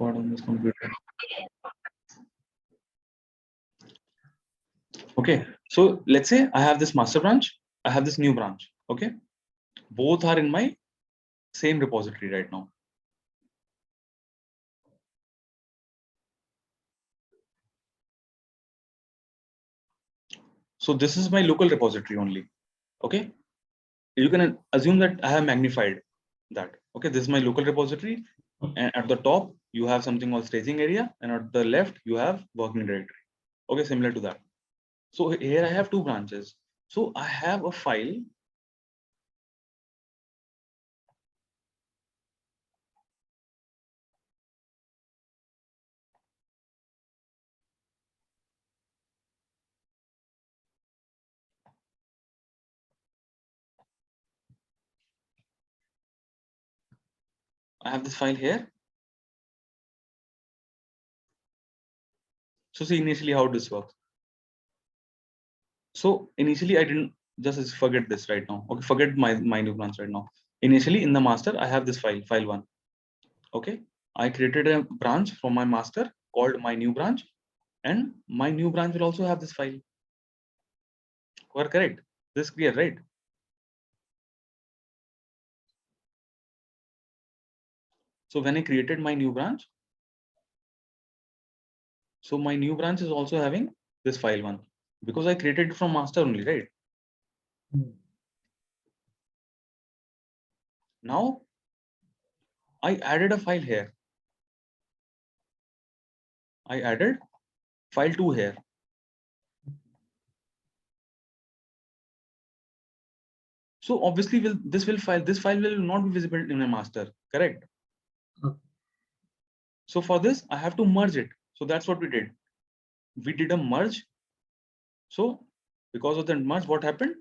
What on this computer? Okay, so let's say I have this master branch, I have this new branch. Okay, both are in my same repository right now. So this is my local repository only. Okay, you can assume that I have magnified that. Okay, this is my local repository, and at the top you have something called staging area, and at the left you have working directory. Okay, similar to that. So here I have two branches. So I have a file. I have this file here. So see initially how this works. So initially I didn't just forget this right now. Okay, forget my new branch right now. Initially in the master, I have this file one. Okay, I created a branch from my master called my new branch, and my new branch will also have this file. We're correct. This is clear, right? So when I created my new branch, so my new branch is also having this file one because I created it from master only, right? Now I added a file here. I added file 2 here. So obviously this file will not be visible in my master, correct? Okay. So for this I have to merge it. So that's what we did. We did a merge. So because of the merge, what happened?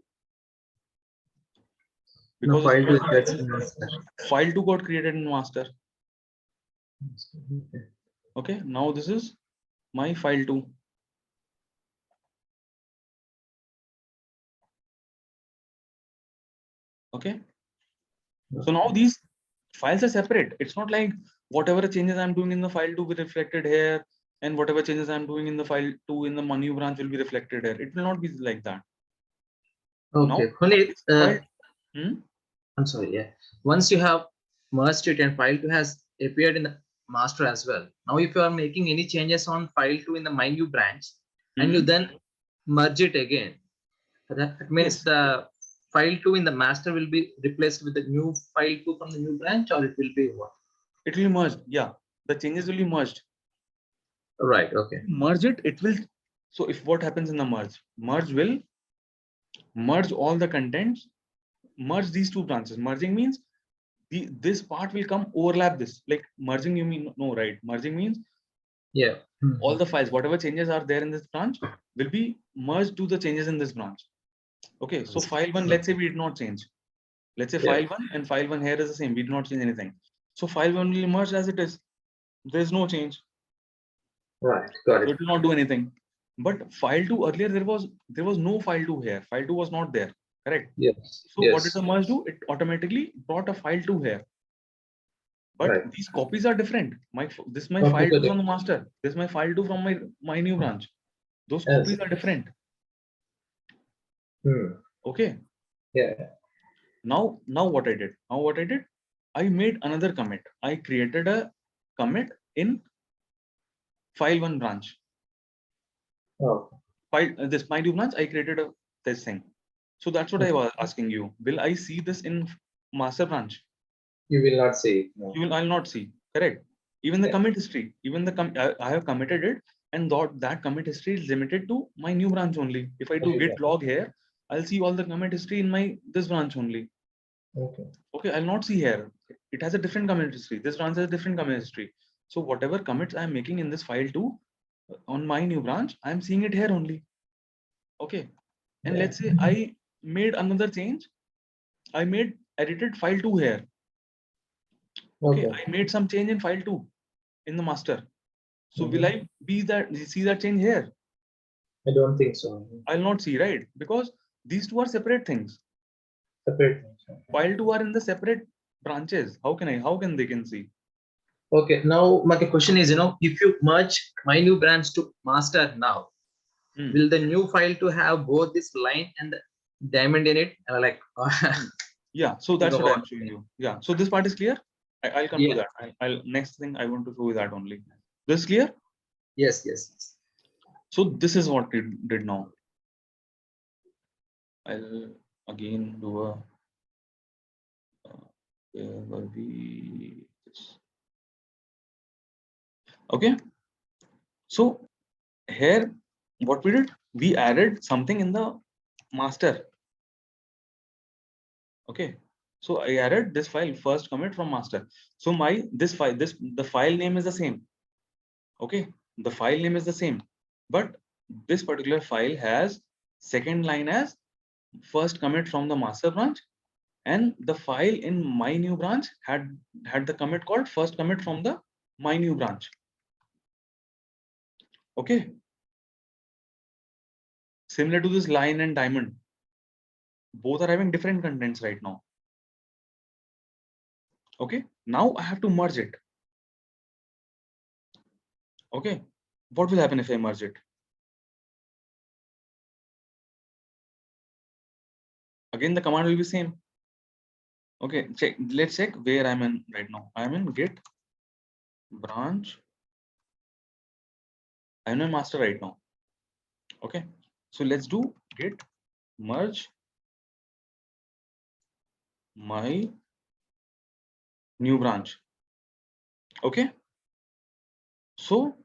Because file 2 got created in master. Okay, now this is my file 2. Okay, so now these files are separate. It's not like whatever changes I'm doing in the file 2 will be reflected here, and whatever changes I'm doing in the file 2 in the new branch will be reflected here. It will not be like that. Okay, now, I'm sorry, yeah. Once you have merged it and file 2 has appeared in the master as well. Now, if you are making any changes on file 2 in the my new branch, and you then merge it again, that means the file 2 in the master will be replaced with the new file 2 from the new branch, or it will be what? It will be merged. Yeah, the changes will be merged. Right. Okay. Merge it. It will. So if what happens in the merge will merge all the contents, merge these two branches. Merging means this part will come overlap this. Like merging, you mean no, right? Merging means all the files, whatever changes are there in this branch, will be merged to the changes in this branch. Okay, so file 1, let's say we did not change. Let's say file 1 and file 1 here is the same. We did not change anything. So file 1 will merge as it is. There is no change. Right, got it. So it will not do anything. But file 2 earlier there was no file 2 here. File 2 was not there. Correct. Yes. So what did the merge do? It automatically brought a file 2 here. But these copies are different. This is my file 2 from the master. This is my file 2 from my new branch. Those copies are different. Okay. Yeah. Now what I did? I made another commit. I created a commit in file 1 branch. This my new branch. I created this thing. So that's what I was asking you. Will I see this in master branch? You will not see it. No. I'll not see. Correct. Even the commit history. Even the I have committed it, and that commit history is limited to my new branch only. If I do git log here, I'll see all the commit history in this branch only. Okay, I'll not see here. It has a different commit history. This branch has a different commit history. So whatever commits I'm making in this file 2 on my new branch, I'm seeing it here only. Okay. And let's say I made another change. I edited file 2 here. Okay, I made some change in file 2 in the master. So will I see that change here? I don't think so. I'll not see, right? Because these two are separate things. Separate things. File 2 are in the separate branches. How can they can see? Okay, now my question is, if you merge my new branch to master now, will the new file to have both this line and the diamond in it? Yeah, so that's what I'm showing you. Yeah, so this part is clear. I'll come to Yeah. that. I'll next thing I want to show you that only. This is clear. Yes, yes. So this is what it did now. I'll again do a where were we? Okay, so here what we did, we added something in the master. Okay, so I added this file first commit from master. So this file, the file name is the same. Okay, the file name is the same, but this particular file has second line as first commit from the master branch, and the file in my new branch had the commit called first commit from the my new branch. Okay, similar to this line and diamond, both are having different contents right now. Okay, now I have to merge it. Okay, what will happen if I merge it? Again, the command will be same. Okay, let's check where I'm in right now. I'm in git branch. I'm in master right now. Okay, so let's do git merge my new branch. Okay, so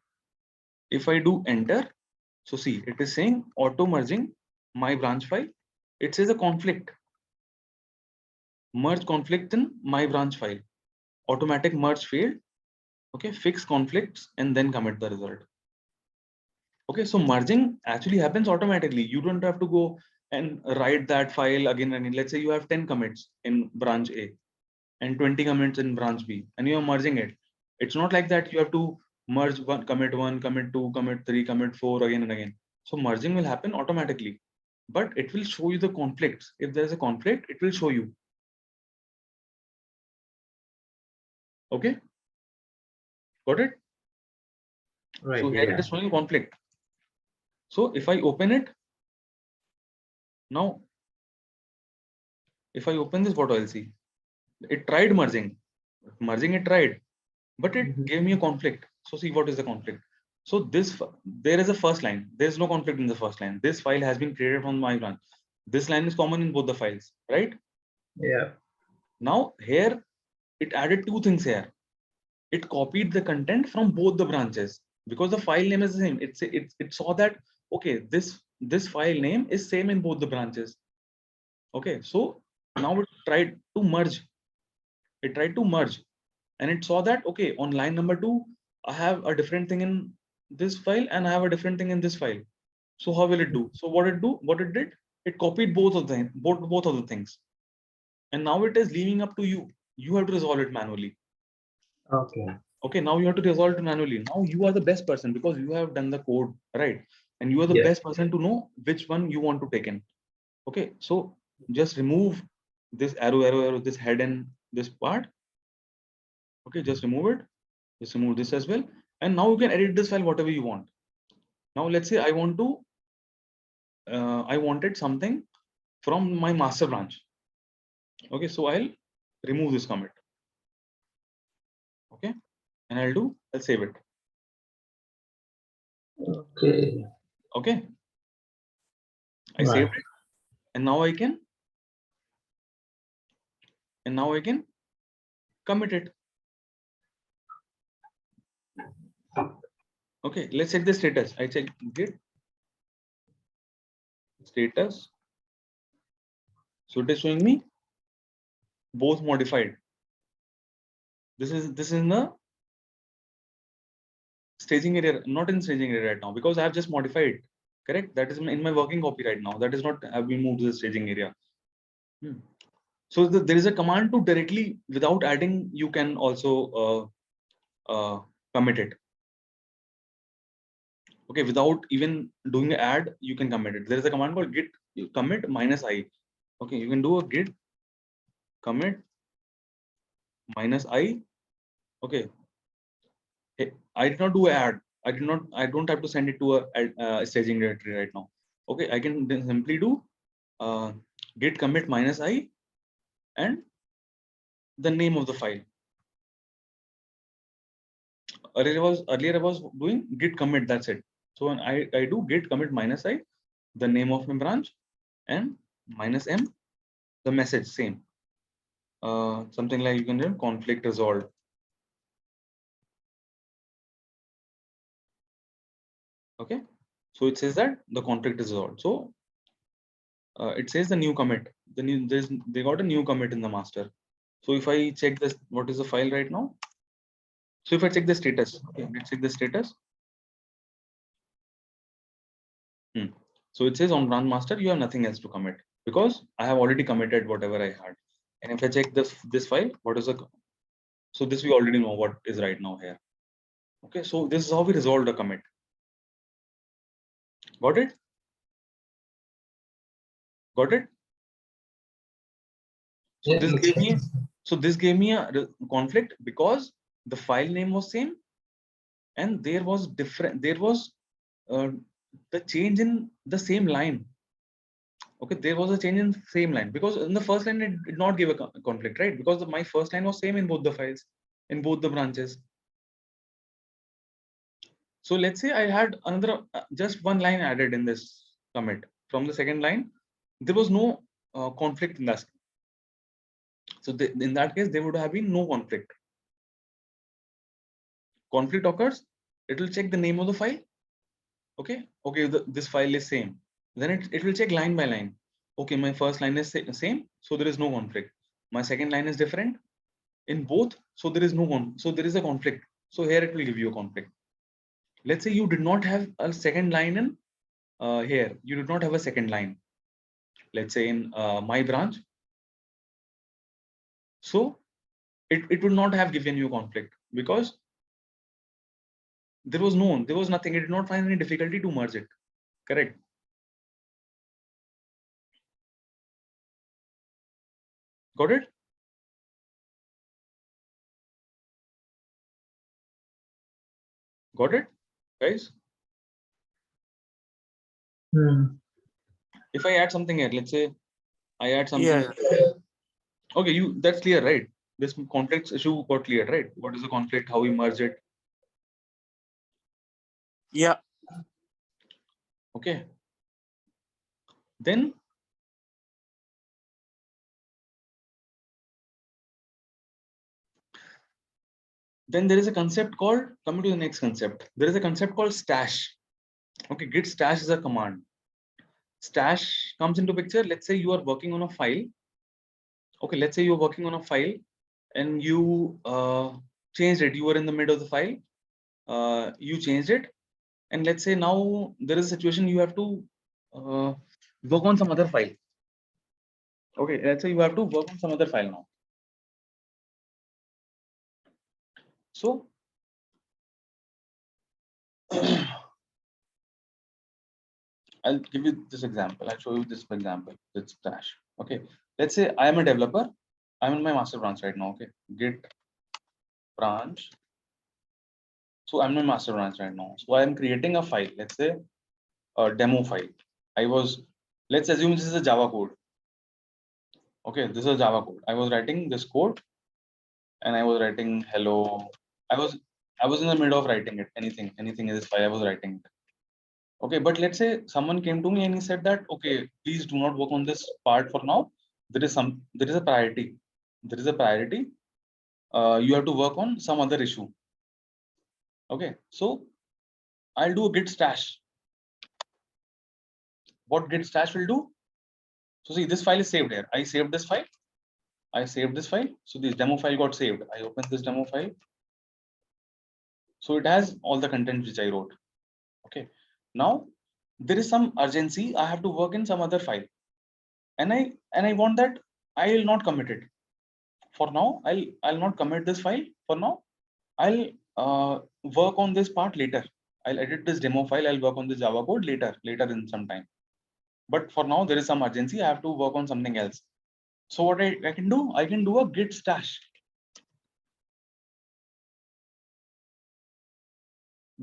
if I do enter, so see, it is saying auto merging my branch file. It says a conflict, merge conflict in my branch file, automatic merge failed. Okay, fix conflicts and then commit the result. Okay, so merging actually happens automatically. You don't have to go and write that file again and again. Let's say you have 10 commits in branch A and 20 commits in branch B, and you are merging it. It's not like that you have to merge one, commit 2, commit 3, commit 4 again and again. So merging will happen automatically, but it will show you the conflicts. If there's a conflict, it will show you. Okay, got it? Right. So here it is showing conflict. So if I open it now, if I open this, what I'll see? It tried merging it tried, but it gave me a conflict. So see, what is the conflict? So there is a first line. There's no conflict in the first line. This file has been created from my branch. This line is common in both the files, right? Yeah. Now here it added two things here. It copied the content from both the branches because the file name is the same. It saw that, okay, this file name is same in both the branches. Okay, so now it tried to merge. It tried to merge, and it saw that, okay, on line number 2 I have a different thing in this file and I have a different thing in this file. So how will it do? So what it did, it copied both of them, both of the things, and now it is leaving up to you. You have to resolve it manually. Okay. Okay, now you have to resolve it manually. Now you are the best person because you have done the code, right? And you are the best person to know which one you want to take in. Okay, so just remove this arrow, this head and this part. Okay, just remove it. Just remove this as well. And now you can edit this file whatever you want. Now let's say I wanted something from my master branch. Okay, so I'll remove this commit. Okay, and I'll save it. Okay. Okay, I saved it, and now I can commit it. Okay, let's check the status. I check git status. So it is showing me both modified. This is in the staging area, not in staging area right now because I have just modified it. Correct? That is in my working copy right now. That is not have been moved to the staging area. So there is a command to directly, without adding, you can also commit it. Okay, without even doing the add, you can commit it. There is a command called git commit -i. Okay, you can do a git commit -i. Okay, I did not do add. I don't have to send it to a staging directory right now. Okay, I can then simply do git commit -i and the name of the file. Earlier I was doing git commit, that's it. So when I do git commit -i, the name of my branch, and -m, the message, same. Something like you can do conflict resolved. Okay, so it says that the conflict is resolved. So it says the new commit. They got a new commit in the master. So if I check this, what is the file right now? So if I check the status, okay, let's check the status. So it says on branch master, you have nothing else to commit because I have already committed whatever I had. And if I check this file, what is the, so this we already know what is right now here. Okay, so this is how we resolve the commit. Got it? Got it? So Yeah, this gave me a conflict because the file name was same and there was different, there was the change in the same line. Okay, there was a change in same line because in the first line it did not give a conflict, right? Because my first line was same in both the files, in both the branches. So let's say I had another just one line added in this commit. From the second line, there was no conflict in that. So in that case, there would have been no conflict. Conflict occurs, it will check the name of the file. Okay, this file is same. Then it will check line by line. Okay, my first line is same, so there is no conflict. My second line is different in both, so there is so there is a conflict. So here it will give you a conflict. Let's say you did not have a second line in here. You did not have a second line. Let's say in my branch. So it would not have given you conflict because there was nothing. It did not find any difficulty to merge it. Correct. Got it? Got it, guys? If I add something here, let's say I add something. Yeah. Okay, that's clear, right? This conflict issue got clear, right? What is the conflict? How we merge it? Yeah. Okay. Then there is a concept called, coming to the next concept, there is a concept called stash. Okay, git stash is a command. Stash comes into picture. Let's say you are working on a file. Okay, let's say you're working on a file and you changed it. You were in the middle of the file. You changed it. And let's say now there is a situation you have to work on some other file. Okay, let's say you have to work on some other file now. So I'll give you this example. I'll show you this example. It's stash. Okay, let's say I am a developer. I'm in my master branch right now. Okay, git branch. So I'm in my master branch right now. So I'm creating a file. Let's say a demo file. Let's assume this is a Java code. Okay, this is a Java code. I was writing this code and I was writing hello. I was in the middle of writing it. Anything in this file I was writing it. Okay, but let's say someone came to me and he said that, okay, please do not work on this part for now. There is a priority. There is a priority. You have to work on some other issue. Okay, so I'll do a git stash. What git stash will do? So see, this file is saved here. I saved this file. So this demo file got saved. I open this demo file. So it has all the content which I wrote. Okay. Now there is some urgency. I have to work in some other file. And I want that I will not commit it. For now, I'll not commit this file. For now, I'll work on this part later. I'll edit this demo file. I'll work on this Java code later in some time. But for now, there is some urgency. I have to work on something else. So what I can do, I can do a git stash.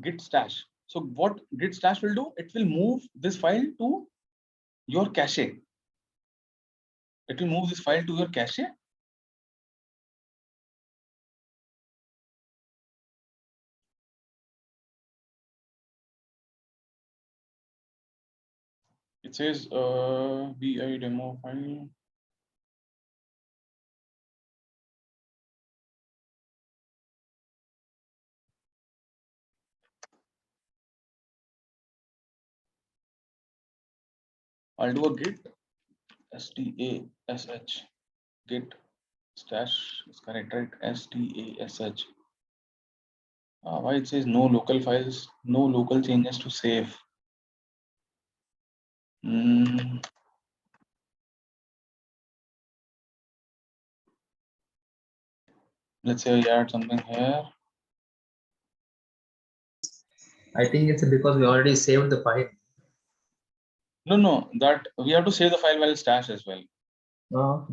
git stash. So what git stash will do, it will move this file to your cache. It will move this file to your cache. It says bi demo file. I'll do a git stash git stash is correct, right? Stash. Why it says no local files, no local changes to save? Let's say I add something here. I think it's because we already saved the file. No, that we have to save the file while stash as well. Oh,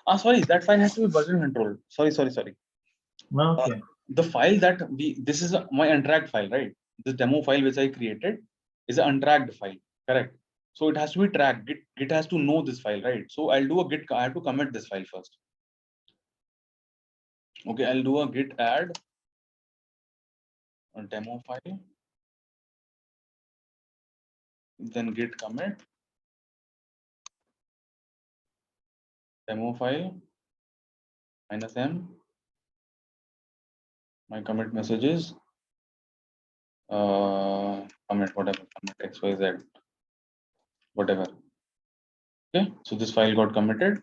okay. Sorry, that file has to be version controlled. Sorry. Okay. The file that this is my untracked file, right? This demo file which I created is an untracked file, correct? So it has to be tracked. Git has to know this file, right? So I'll do a git. I have to commit this file first. Okay, I'll do a git add a demo file, then git commit demo file -m. My commit messages commit whatever, commit xyz, whatever. Okay, so this file got committed.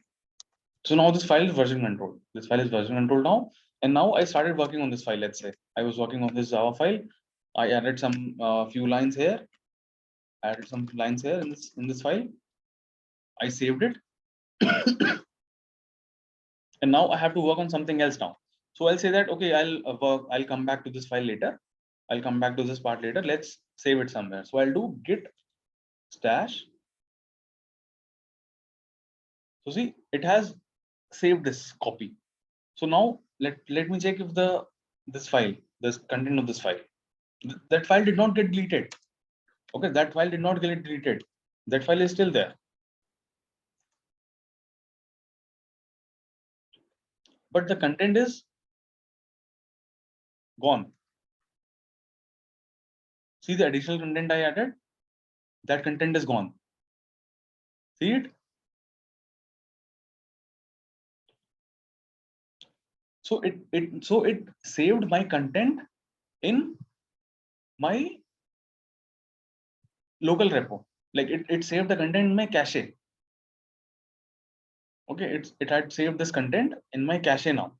So now this file is version controlled. This file is version controlled now. And now I started working on this file. Let's say I was working on this Java file. I added some few lines here. Added some lines here in this file. I saved it. And now I have to work on something else now. So I'll say that, okay, I'll come back to this file later. I'll come back to this part later. Let's save it somewhere. So I'll do git stash. So see, it has saved this copy. So now let me check if this content of this file, that file did not get deleted. Okay, that file did not get deleted. That file is still there. But the content is gone. See the additional content I added? That content is gone. See it? So it saved my content in my local repo. Like it saved the content in my cache. Okay, it had saved this content in my cache now.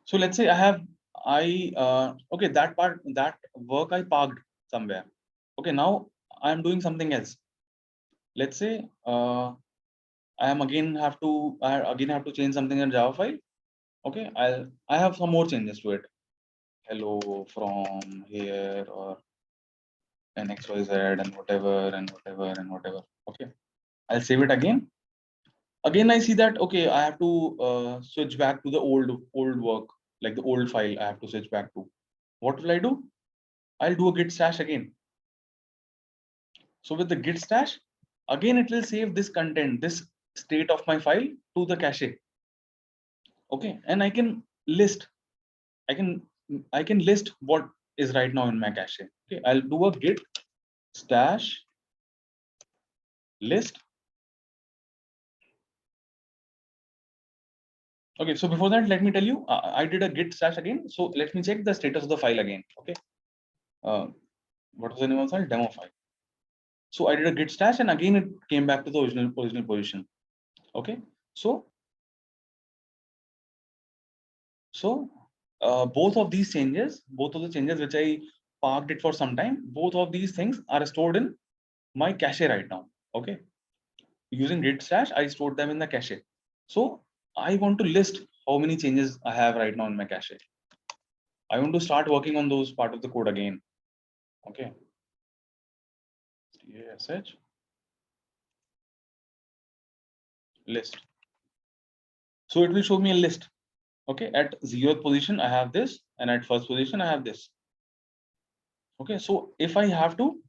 So let's say okay, that work I parked somewhere. Okay, now I'm doing something else. Let's say I again have to change something in Java file. Okay, I have some more changes to it. Hello from here or an XYZ and whatever. Okay, I'll save it again. Again, I see that, okay, I have to switch back to the old work, like the old file I have to switch back to. What will I do? I'll do a git stash again. So with the git stash, again, it will save this content, this state of my file to the cache. Okay, and I can list what is right now in my cache. Okay, I'll do a git stash list. Okay, so before that, let me tell you, I did a git stash again. So let me check the status of the file again. Okay, what was the name of the file? Demo file. So I did a git stash, and again it came back to the original position. Okay, so both of these changes, both of the changes which I parked it for some time, both of these things are stored in my cache right now. Okay, using git stash, I stored them in the cache. So I want to list how many changes I have right now in my cache. I want to start working on those part of the code again. Okay, stash list. So it will show me a list. Okay, at 0th position, I have this, and at first position, I have this. Okay, so if I have to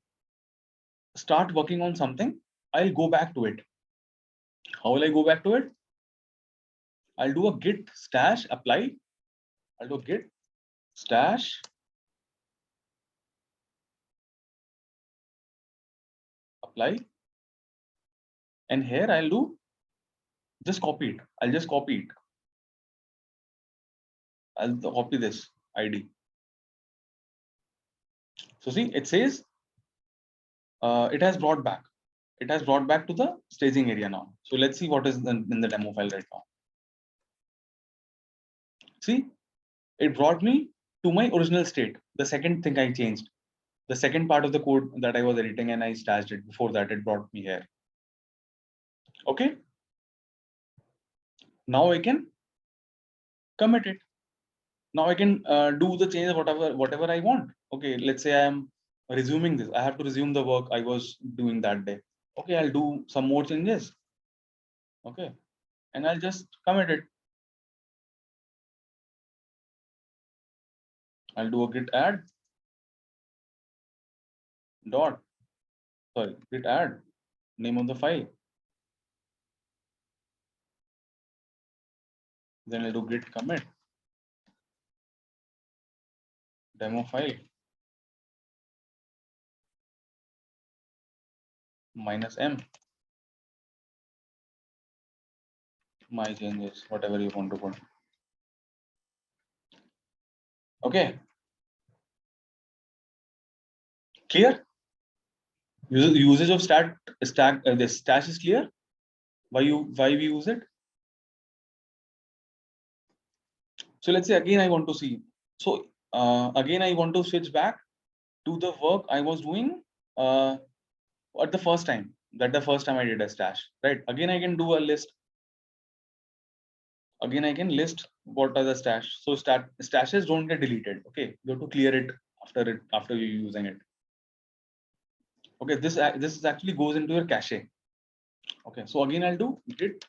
start working on something, I'll go back to it. How will I go back to it? I'll do a git stash apply. I'll do git stash apply. And here I'll do just copy it. I'll just copy it. I'll copy this ID. So see, it says it has brought back. It has brought back to the staging area now. So let's see what is in the demo file right now. See, it brought me to my original state. The second thing I changed, the second part of the code that I was editing and I stashed it. Before that, it brought me here. Okay. Now I can commit it. Now I can do the change whatever I want. Okay, let's say I am resuming this. I have to resume the work I was doing that day. Okay, I'll do some more changes. Okay, and I'll just commit it. I'll do a git add dot, sorry, git add name of the file. Then I'll do git commit demo file -m my changes, whatever you want to put. Okay, clear? Usage of this stash is clear. Why we use it? So let's say again I want to see. So again I want to switch back to the work I was doing at the first time. That the first time I did a stash, right? Again I can do a list. Again I can list what are the stash. So stashes don't get deleted. Okay, you have to clear it after you're using it. Okay, this is actually goes into your cache. Okay, so again I'll do git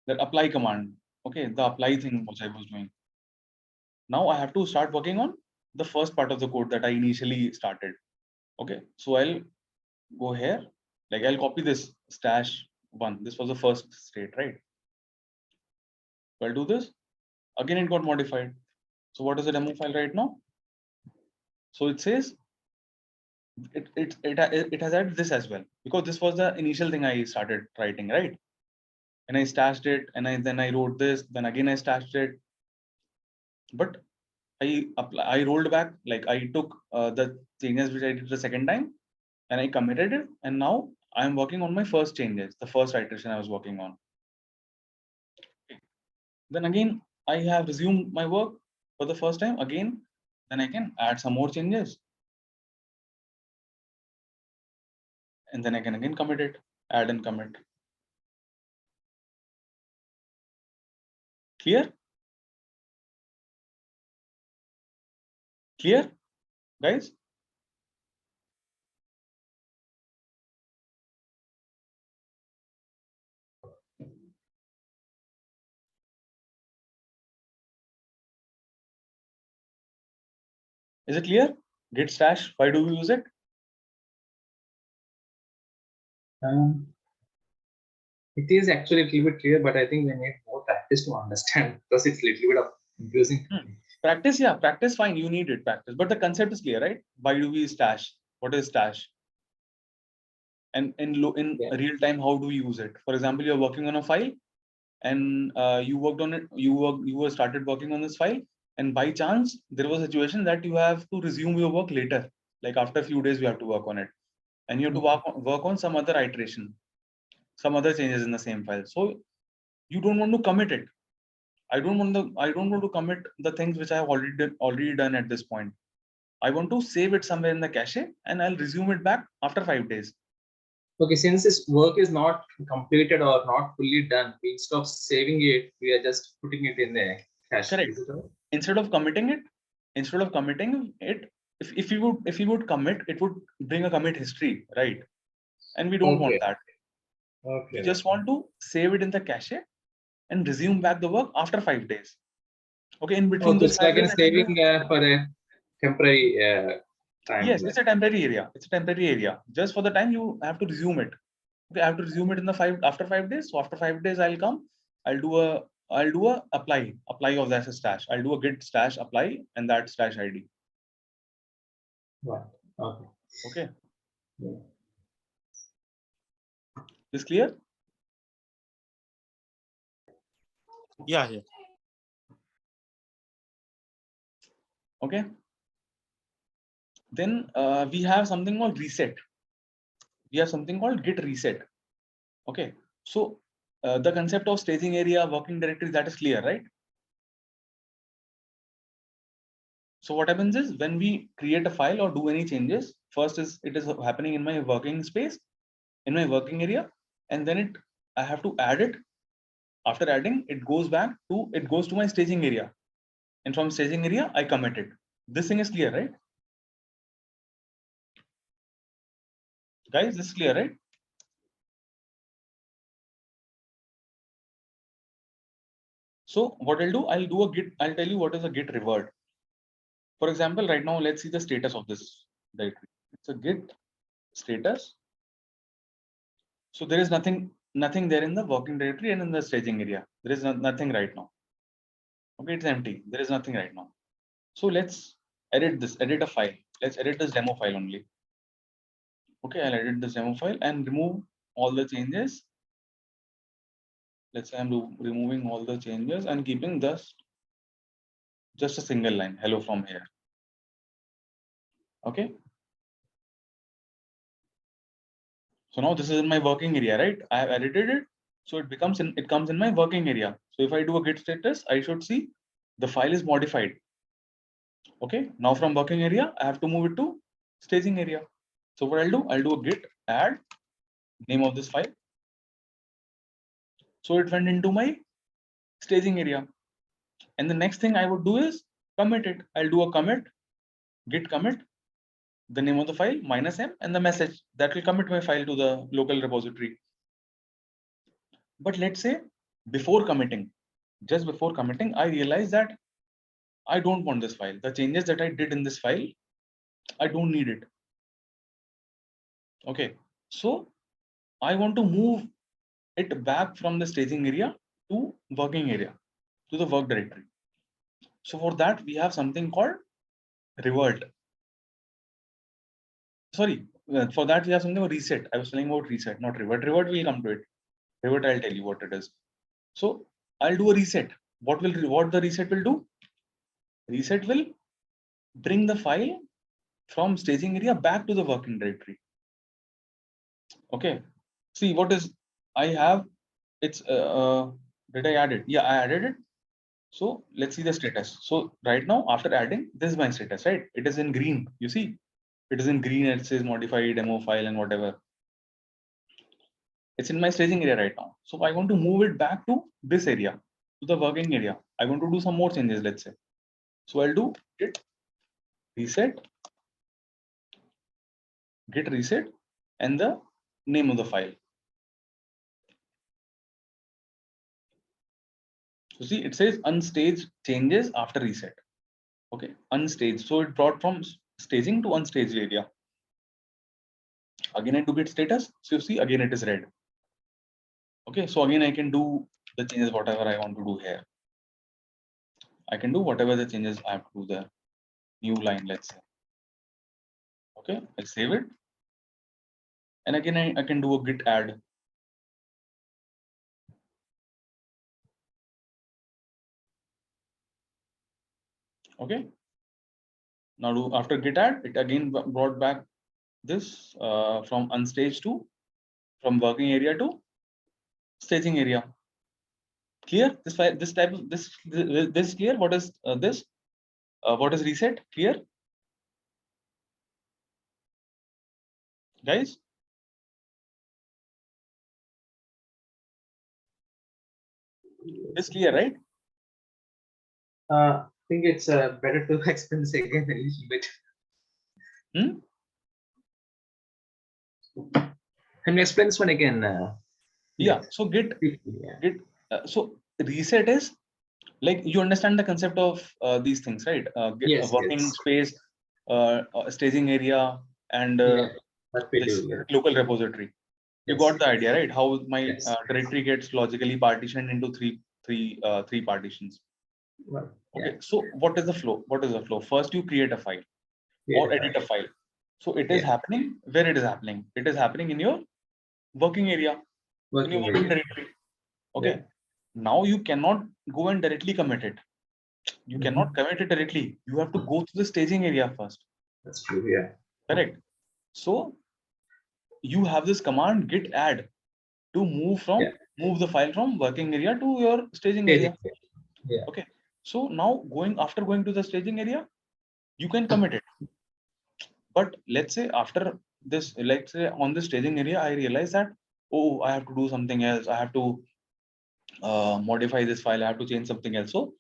that apply command. Okay, the apply thing which I was doing. Now I have to start working on the first part of the code that I initially started. Okay, so I'll go here, like I'll copy this stash one. This was the first state, right? So I'll do this. Again, it got modified. So what is the demo file right now? So it says it has added this as well, because this was the initial thing I started writing, right? And I stashed it, and then I wrote this, then again I stashed it. But I rolled back, like I took the changes which I did the second time, and I committed it, and now I'm working on my first changes, the first iteration I was working on. Then again, I have resumed my work for the first time again. Then I can add some more changes. And then I can again commit it, add and commit. Clear? Clear, guys? Is it clear? Git stash, why do we use it? It is actually a little bit clear, but I think we need more practice to understand because it's a little bit of confusing. Practice, yeah, practice, fine. You need it, practice. But the concept is clear, right? Why do we stash? What is stash? And in real time, how do we use it? For example, you're working on a file, and you worked on it. You were started working on this file, and by chance there was a situation that you have to resume your work later. Like after a few days, you have to work on it, and you have to work on some other iteration, some other changes in the same file. So you don't want to commit it. I don't want to commit the things which I have already done at this point. I want to save it somewhere in the cache, and I'll resume it back after 5 days. Okay, since this work is not completed or not fully done, instead of saving it, we are just putting it in the cache. Correct. Instead of committing it, if you would commit, it would bring a commit history, right? And we don't want that. Okay. We just want to save it in the cache, and resume back the work after 5 days. Okay, in between Okay, those it's 5 like days, in I can do. saving for a temporary time. Yes, Like. it's a temporary area. It's a temporary area. Just for the time you have to resume it. Okay, I have to resume it in the after 5 days. So after 5 days, I'll come. I'll do a apply of that stash. I'll do a git stash apply and that stash ID. Right. Okay. Okay. Yeah. Is clear? Yeah. Okay. Then we have something called reset. We have something called git reset. Okay. So the concept of staging area, working directory, that is clear, right? So what happens is when we create a file or do any changes, first is it is happening in my working space, in my working area, and then I have to add it. After adding, it goes to my staging area, and from staging area I commit it. This thing is clear, right? Guys, this is clear, right? So what I'll do, I'll tell you what is a git revert. For example, right now, let's see the status of this directory. It's a git status. So there is nothing there in the working directory and in the staging area. There is nothing right now. Okay, it's empty. There is nothing right now. So let's edit a file. Let's edit this demo file only. Okay, I'll edit this demo file and remove all the changes. Let's say I'm removing all the changes and keeping just a single line, hello from here. Okay. So now this is in my working area, right? I have edited it. So it comes in my working area. So if I do a git status, I should see the file is modified. Okay. Now from working area, I have to move it to staging area. So what I'll do a git add name of this file. So it went into my staging area. And the next thing I would do is commit it. I'll do a commit, git commit, the name of the file -m and the message that will commit my file to the local repository. But let's say just before committing, I realized that I don't want this file. The changes that I did in this file, I don't need it. Okay. So I want to move it back from the staging area to working area, to the work directory. So for that, we have something called revert. Sorry, for that we have something called reset. I was telling about reset, not revert. Revert will come to it. Revert, I'll tell you what it is. So I'll do a reset. What the reset will do? Reset will bring the file from staging area back to the working directory. Okay. See what is I have. It's did I add it? Yeah, I added it. So let's see the status. So right now, after adding, this is my status, right? It is in green. You see, it is in green. And it says modify demo file and whatever. It's in my staging area right now. So I want to move it back to this area, to the working area. I want to do some more changes, let's say. So I'll do git reset, and the name of the file. So see, it says unstaged changes after reset. Okay, unstaged. So it brought from staging to unstaged area. Again, I do git status. So you see, again it is red. Okay, so again I can do the changes whatever I want to do here. I can do whatever the changes I have to do there. New line, let's say. Okay, I save it. And again, I can do a git add. Okay. Now after git add, it again brought back this from unstaged to from working area to staging area. Clear? This type of this clear? What is this? What is reset? Clear? Guys? It's clear, right? I think it's better to explain this again a little bit. Can you explain this one again? Yeah. So git. Yeah. So reset is like, you understand the concept of these things, right? A working Yes. space, a staging area, and That we this do. Yeah. local repository. You Yes. got the idea, right? How my Yes. directory gets logically partitioned into three partitions. Well, Okay, yeah. so what is the flow? What is the flow? First, you create a file or edit a file. So it is Yeah. happening where it is happening. It is happening in your working area, in your Working working area. directory. Okay. Now you cannot go and directly commit it. You cannot commit it directly. You have to go to the staging area first. That's true. Yeah. Correct. So you have this command git add to move the file from working area to your staging area. Yeah. Okay. So now after going to the staging area, you can commit it. But let's say after this, let's say on the staging area, I realize that, oh, I have to do something else. I have to modify this file. I have to change something else. So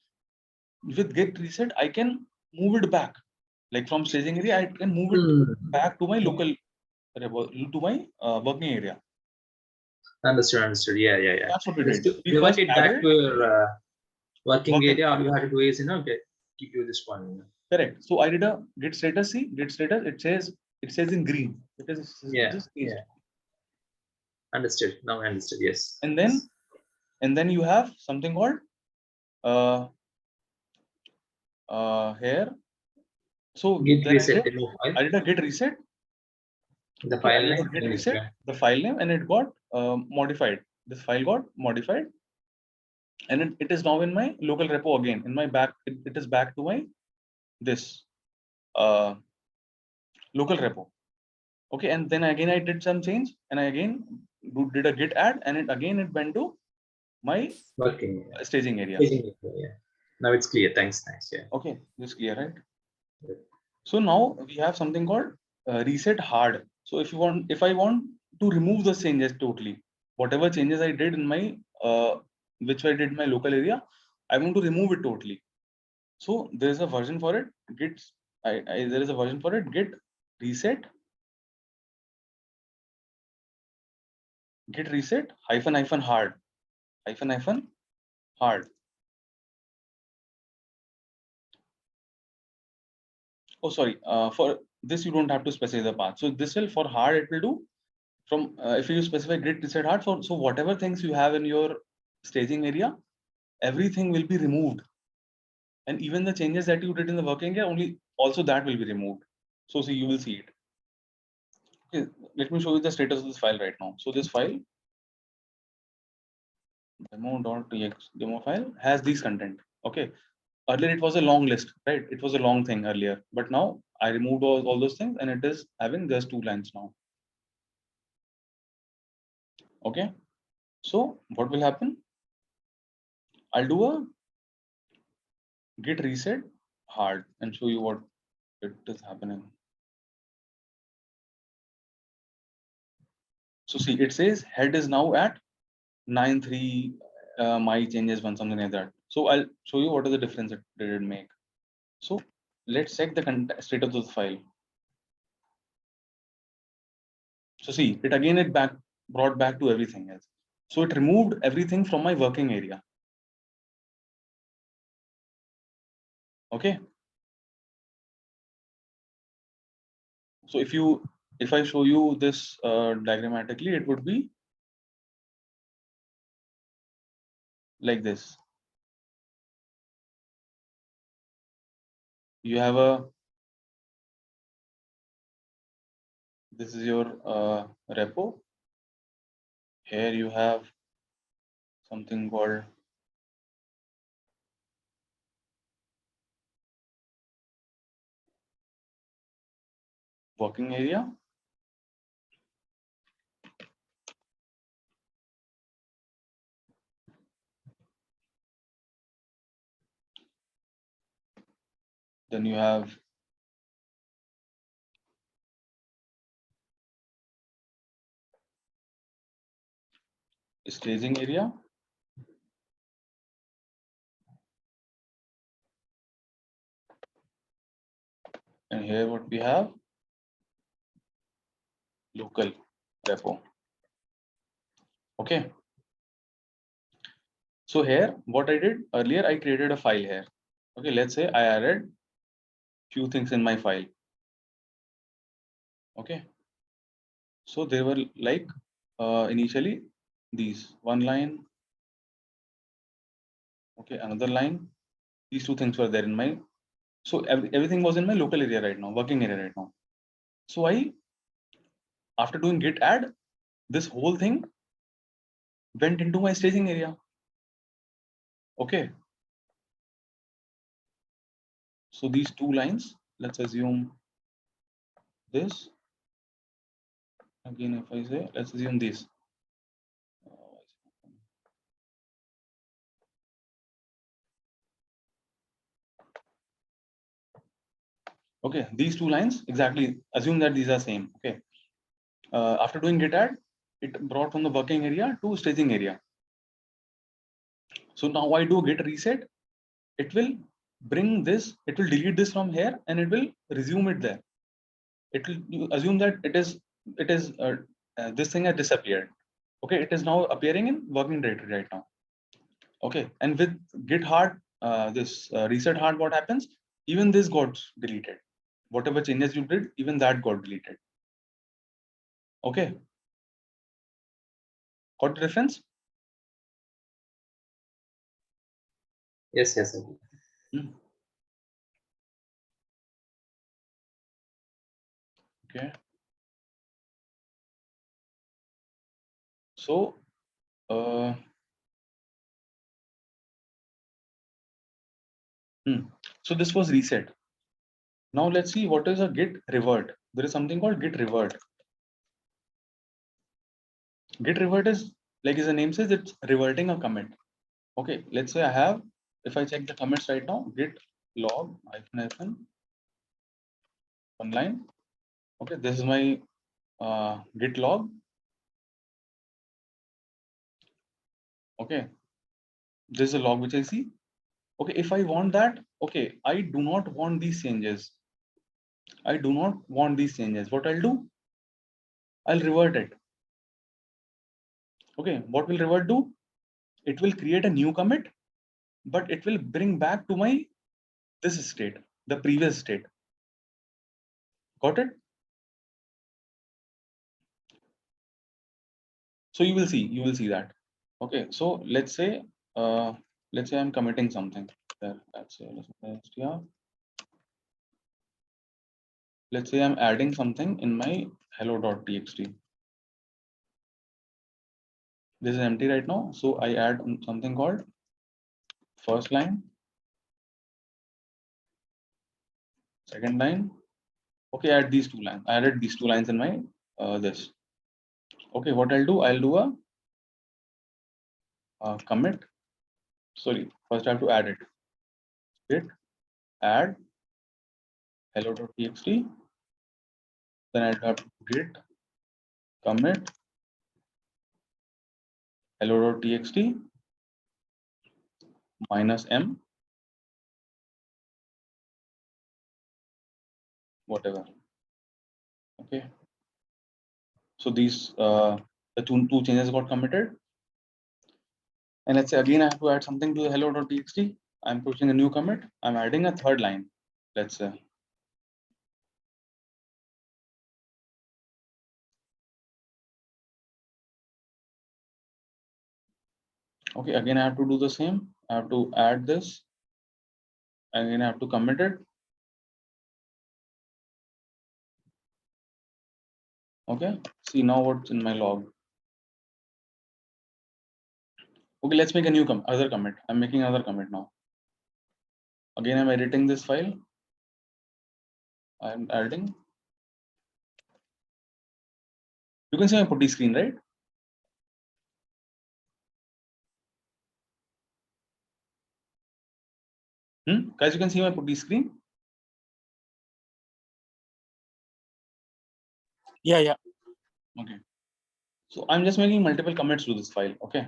with git reset, I can move it back. Like from staging area, I can move it back to my local, to my working area. Understood. Yeah. That's what we Just did. to We revert first it back added to your working working. area, all you have to do is, give you this one. Correct. So I did a git status. See, git status. It says in green. It is just east. Understood. Now I understood. Yes. And then you have something called here. So Git then reset the new I file. did a git reset. The Okay, I file did a name. git reset the file name, and it got modified. This file got modified, and it is now in my local repo again. In my back, it is back to my this local repo. Okay, and then again I did some change, and I again did a git add, and it went to my working staging area. Yeah. Now it's clear. Thanks. Yeah. Okay, this clear, right? Yeah. So now we have something called reset hard. So if I want to remove the changes totally, whatever changes I did in my which I did in my local area, I want to remove it totally. So there is a version for it. There is a version for it. Git reset hyphen hard hyphen hard. Oh, sorry. For this, you don't have to specify the path. So this will, for hard, it will do from if you specify git reset hard, for so whatever things you have in your staging area, everything will be removed, and even the changes that you did in the working area, only also that will be removed. So see, you will see it. Okay, let me show you the status of this file right now. So this file demo.txt demo file has these content. Okay, earlier it was a long list, right? It was a long thing earlier, but now I removed all those things, and it is having just 2 lines now. Okay, so what will happen? I'll do a git reset hard and show you what it is happening. So see, it says head is now at 9.3, my changes one, something like that. So I'll show you what is the difference it did make. So let's check the status of the file. So see, it brought back to everything else. So it removed everything from my working area. Okay. So if I show you this diagrammatically, it would be like this. You have this is your repo. Here you have something called working area. Then you have staging area. And here what we have, local repo. Okay. So here, what I did earlier, I created a file here. Okay, let's say I added few things in my file. Okay, so they were like initially these one line. Okay, another line. These two things were there in my. So everything was in my local area right now, working area right now. So I, after doing git add, this whole thing went into my staging area. Okay. So these two lines, let's assume this. Again, if I say, let's assume this. Okay, these two lines, exactly, assume that these are same. Okay. After doing git add, it brought from the working area to staging area. So now I do git reset. It will bring this, it will delete this from here and it will resume it there. It will, you assume that it is this thing has disappeared. Okay, it is now appearing in working directory right now. Okay, and with git hard, this reset hard, what happens? Even this got deleted. Whatever changes you did, even that got deleted. Okay, got the difference? Yes, yes. Okay. So, so this was reset. Now let's see what is a git revert. There is something called git revert. Git revert is, like as the name says, it's reverting a commit. Okay, let's say I have, if I check the commits right now, git log -hyphen one line. Okay, this is my git log. Okay, this is a log which I see. Okay, if I want that, okay, I do not want these changes. I do not want these changes. What I'll do, I'll revert it. Okay, what will revert do? It will create a new commit, but it will bring back to my this state, the previous state. Got it? So you will see that. Okay, so let's say I'm committing something. There, let's say I'm adding something in my hello.txt. This is empty right now, so I add something called first line, second line. Okay, add these two lines. I added these two lines in my this. Okay, what I'll do a commit. Sorry, first I have to add it. Git add hello.txt. Then I have to git commit hello.txt -m whatever. Okay, so these the two changes got committed, and let's say again I have to add something to the hello.txt. I'm pushing a new commit. I'm adding a third line. Let's say okay, again I have to do the same. I have to add this. Again I have to commit it. Okay, see now what's in my log. Okay, let's make a new other commit. I'm making another commit now. Again, I'm editing this file. I'm adding. You can see my putty screen, right? Guys, you can see my putty screen. Yeah. Okay. So I'm just making multiple commits to this file. Okay.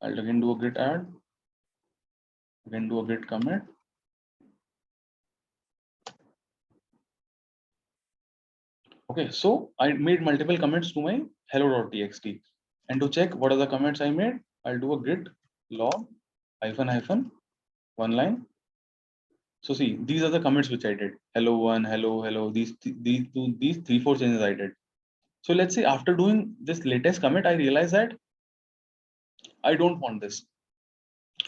I'll again do a git add. Again do a git commit. Okay, so I made multiple commits to my hello.txt. And to check what are the commits I made, I'll do a git log --, one line. So see, these are the commits which I did. Hello one, hello. These 3-4 changes I did. So let's say after doing this latest commit, I realize that I don't want this.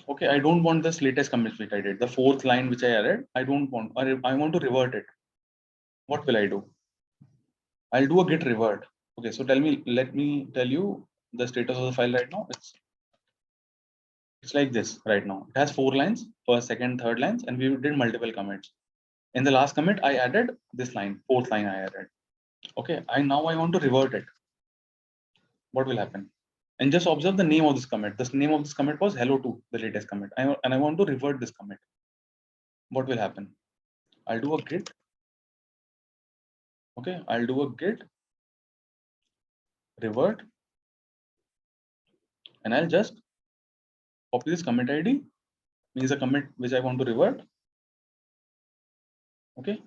Okay, I don't want this latest commit which I did. The 4th line which I added, I don't want, or I want to revert it. What will I do? I'll do a git revert. Okay, so let me tell you the status of the file right now. It's like this right now. It has 4 lines, first, second, third lines, and we did multiple commits. In the last commit, I added this line, 4th line I added. Okay, now I want to revert it. What will happen? And just observe the name of this commit. The name of this commit was hello2, the latest commit. And I want to revert this commit. What will happen? I'll do a git. Okay, I'll do a git revert, and I'll just copy this commit ID, means a commit which I want to revert. Okay,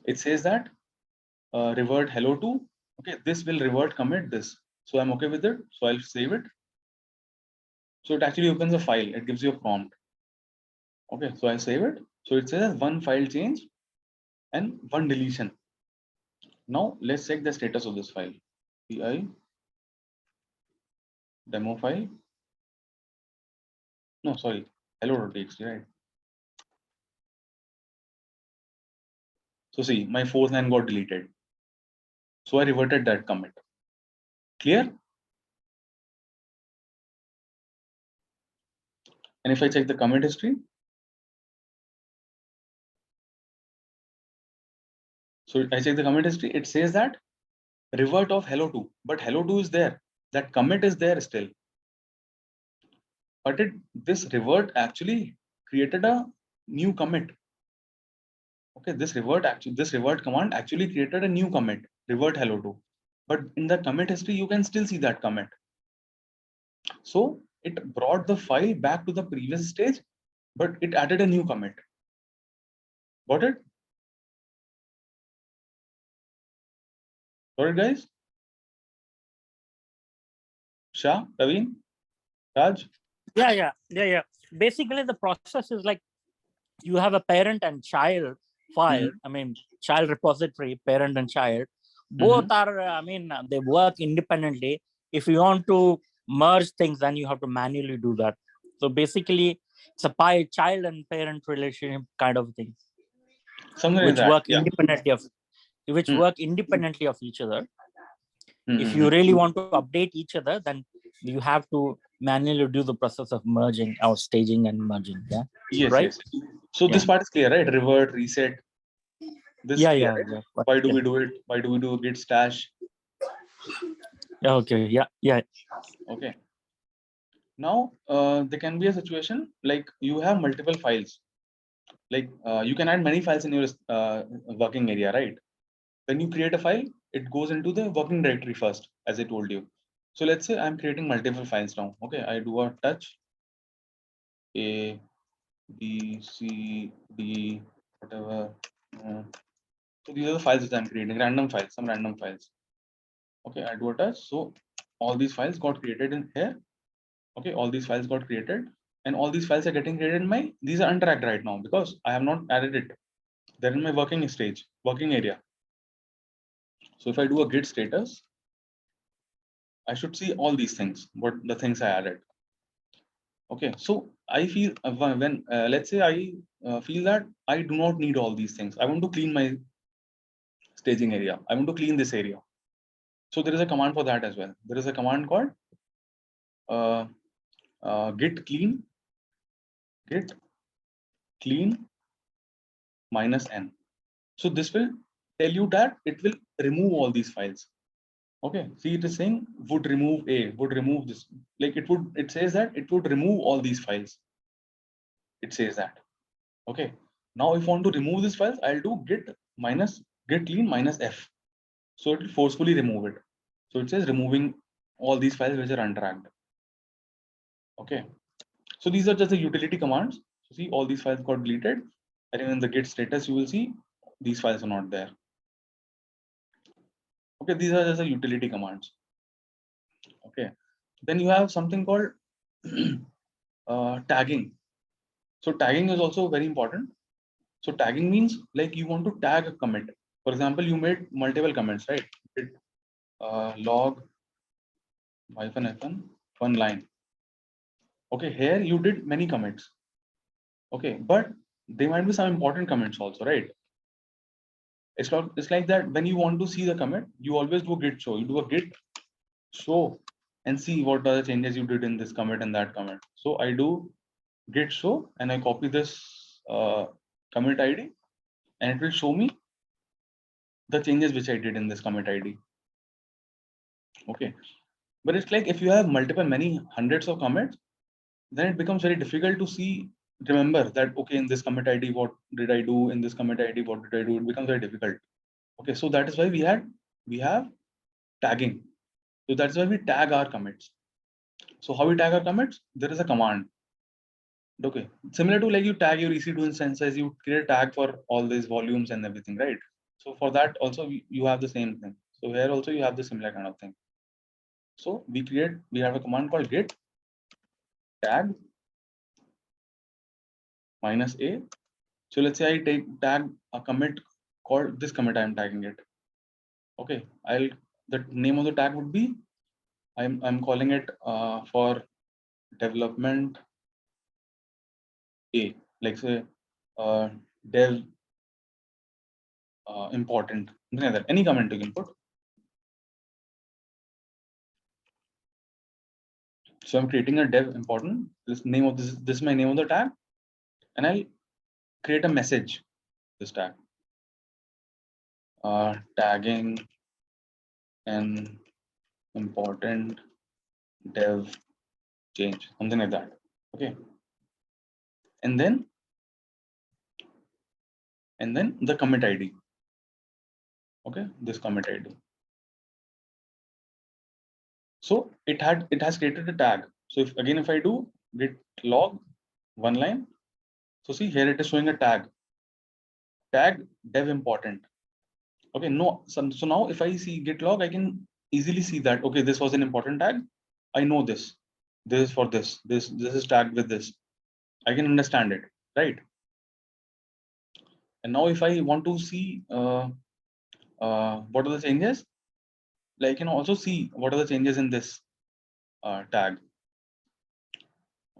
it says that revert hello2. Okay, this will revert commit this. So I'm okay with it. So I'll save it. So it actually opens a file. It gives you a prompt. Okay, so I save it. So it says 1 file change and 1 deletion. Now let's check the status of this file. pi demo file. No, sorry, hello.txt, right? So see, my 4th line got deleted. So I reverted that commit. Clear? And if I check the commit history, so I check the commit history, it says that revert of hello2, but hello2 is there. That commit is there still. But this revert actually created a new commit. Okay, this revert command actually created a new commit, revert hello2. But in the commit history, you can still see that commit. So it brought the file back to the previous stage, but it added a new commit. Got it? Got it, guys? Shah, Raveen, Raj? Yeah. Basically, the process is like you have a parent and child file. I mean, child repository, parent and child. Both are, they work independently. If you want to merge things, then you have to manually do that. So basically, it's a child and parent relationship kind of thing, Something which like that. work Yeah. independently of each other. If you really want to update each other, then you have to manually do the process of merging or staging and merging. Yeah. Yes, right. yes. So this part is clear, right? Revert, reset. This Yeah, clear, right? Why do we do it? Why do we do git stash? Yeah. Okay. Yeah. Okay. Now there can be a situation like you have multiple files. Like you can add many files in your working area, right? When you create a file, it goes into the working directory first, as I told you. So let's say I'm creating multiple files now. Okay, I do a touch A, B, C, D, whatever. So these are the files that I'm creating, random files, some random files. Okay, I do a touch. So all these files got created in here. Okay, all these files got created, and all these files are getting created in these are untracked right now because I have not added it. They're in my working stage, working area. So if I do a git status, I should see all these things, what the things I added. Okay, so I feel when let's say I feel that I do not need all these things. I want to clean my staging area. I want to clean this area. So there is a command for that as well. There is a command called git clean -n. So this will tell you that it will remove all these files. Okay, see, it is saying would remove would remove this. Like it says that it would remove all these files. It says that. Okay, now if I want to remove these files, I'll do git clean -f. So it will forcefully remove it. So it says removing all these files which are untracked. Okay, so these are just the utility commands. So see, all these files got deleted, and in the git status, you will see these files are not there. Okay, these are just the utility commands. Okay, then you have something called tagging. So tagging is also very important. So tagging means like you want to tag a commit. For example, you made multiple commits, right? Log -n one line. Okay, here you did many commits. Okay, but there might be some important commits also, right? It's like that when you want to see the commit, you always do a git show. You do a git show and see what are the changes you did in this commit and that commit. So I do git show and I copy this commit ID and it will show me the changes which I did in this commit ID. Okay, but it's like if you have many hundreds of commits, then it becomes very difficult to remember that, okay, in this commit ID, what did I do? In this commit ID, what did I do? It becomes very difficult. Okay, so that is why we have tagging. So that's why we tag our commits. So how we tag our commits? There is a command. Okay, similar to like you tag your EC2 instances, you create a tag for all these volumes and everything, right? So for that also you have the same thing. So here also you have the similar kind of thing. So we have a command called git tag -a. So let's say I tag a commit called this commit. I am tagging it. Okay, the name of the tag would be I'm calling it for development A, like say dev important, something like that. Any comment you can put. So I'm creating a dev important. This is my name of the tag, and I'll create a message. This tag tagging an important dev change, something like that. Okay, and then the commit ID. Okay, this commit ID. So it has created a tag. So if I do git log one line, so see here it is showing a tag dev important. Okay, no, so now if I see git log, I can easily see that, okay, this was an important tag. I know this is for this is tagged with this. I can understand it, right? And now if I want to see what are the changes, like I can also see what are the changes in this tag.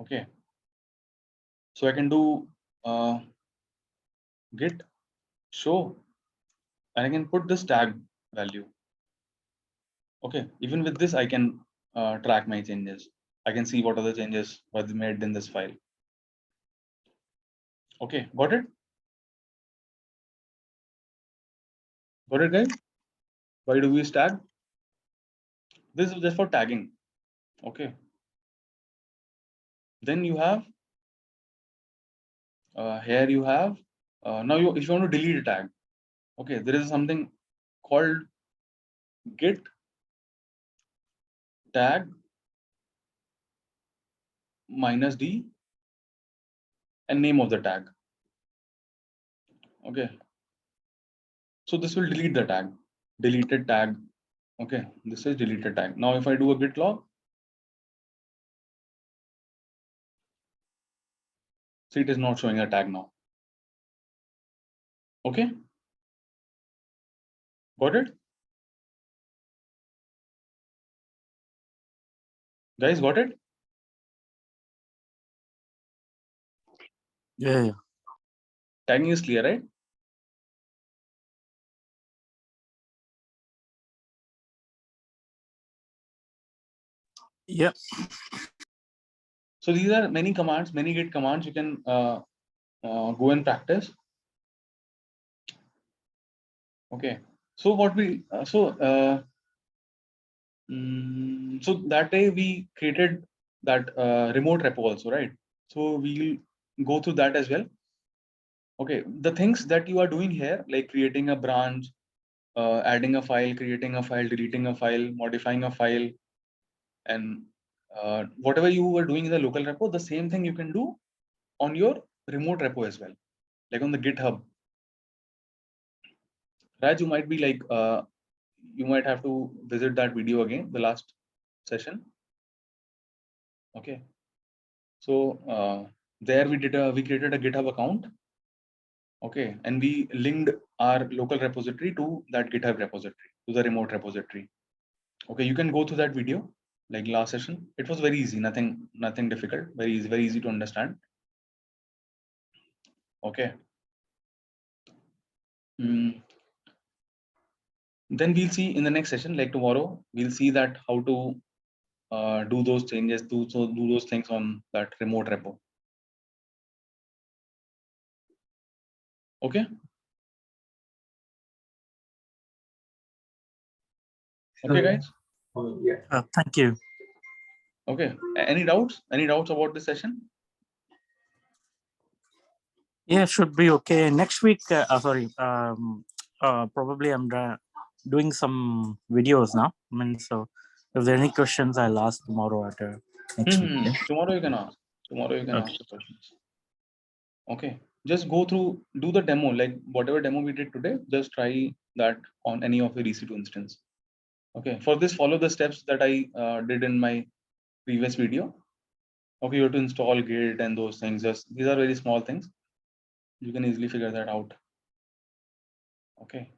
Okay, so I can do git show and I can put this tag value. Okay, even with this I can track my changes. I can see what are the changes were made in this file. Okay, got it? Got it, guys? Why do we use tag? This is just for tagging. Okay. Then you have here you have now if you want to delete a tag, okay, there is something called git tag -d and name of the tag. Okay, so this will delete the tag, deleted tag. Okay, this is deleted tag. Now if I do a git log, see it is not showing a tag now. Okay, got it, guys? Got it? Yeah. Tagging is clear, right? Yeah. So these are many commands, many git commands you can go and practice. Okay, so what we so that day we created that remote repo also, right? So we'll go through that as well. Okay, the things that you are doing here, like creating a branch, adding a file, creating a file, deleting a file, modifying a file, and whatever you were doing in the local repo, the same thing you can do on your remote repo as well, like on the GitHub. Raj, you might be like you might have to visit that video again, the last session. Okay. So there we created a GitHub account. Okay, and we linked our local repository to that GitHub repository, to the remote repository. Okay, you can go through that video like last session. It was very easy, nothing difficult, very easy to understand. Okay. Then we'll see in the next session, like tomorrow, we'll see that how to do those changes, do those things on that remote repo. Okay. Okay, guys. Yeah. Thank you. Okay. Any doubts? Any doubts about this session? Yeah, should be okay. Next week, sorry, probably I'm doing some videos now. I mean, so if there are any questions, I'll ask tomorrow at next week. Yeah? Tomorrow you can ask. Tomorrow you can ask the questions. Okay. Just go through, do the demo, like whatever demo we did today, just try that on any of your EC2 instance. Okay. For this, follow the steps that I did in my previous video. Okay, you have to install Git and those things. Just these are very small things. You can easily figure that out. Okay.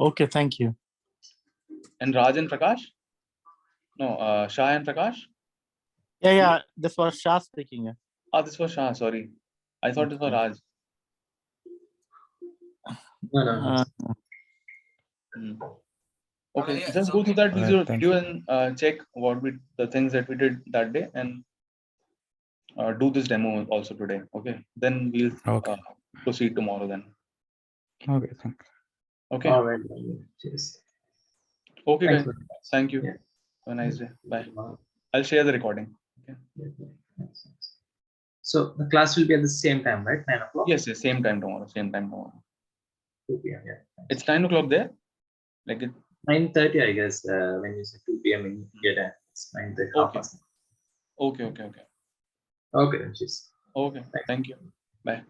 Okay, thank you. And Raj and Prakash? No, Shah and Prakash? Yeah, this was Shah speaking. Yeah. This was Shah, sorry. I thought this was Okay. Raj. No. Okay, Yeah, just it's go okay. through that Alright, thank video and check the things that we did that day, and do this demo also today. Okay, then we'll Okay. proceed tomorrow then. Okay, thanks. Okay. All right. Cheers. Okay, Thanks guys. for that. Thank you. Yeah. Have a nice day. Bye. Wow. I'll share the recording. Okay. Yeah. So the class will be at the same time, right? 9 o'clock? Yes, same time tomorrow. Same time tomorrow. 2 p.m. Yeah. It's 9 o'clock there. Like it. 9:30, I guess. When you say 2 p.m. in India, it's 9:30. Okay. Okay. Okay, then cheers. Okay. Thank you. Bye.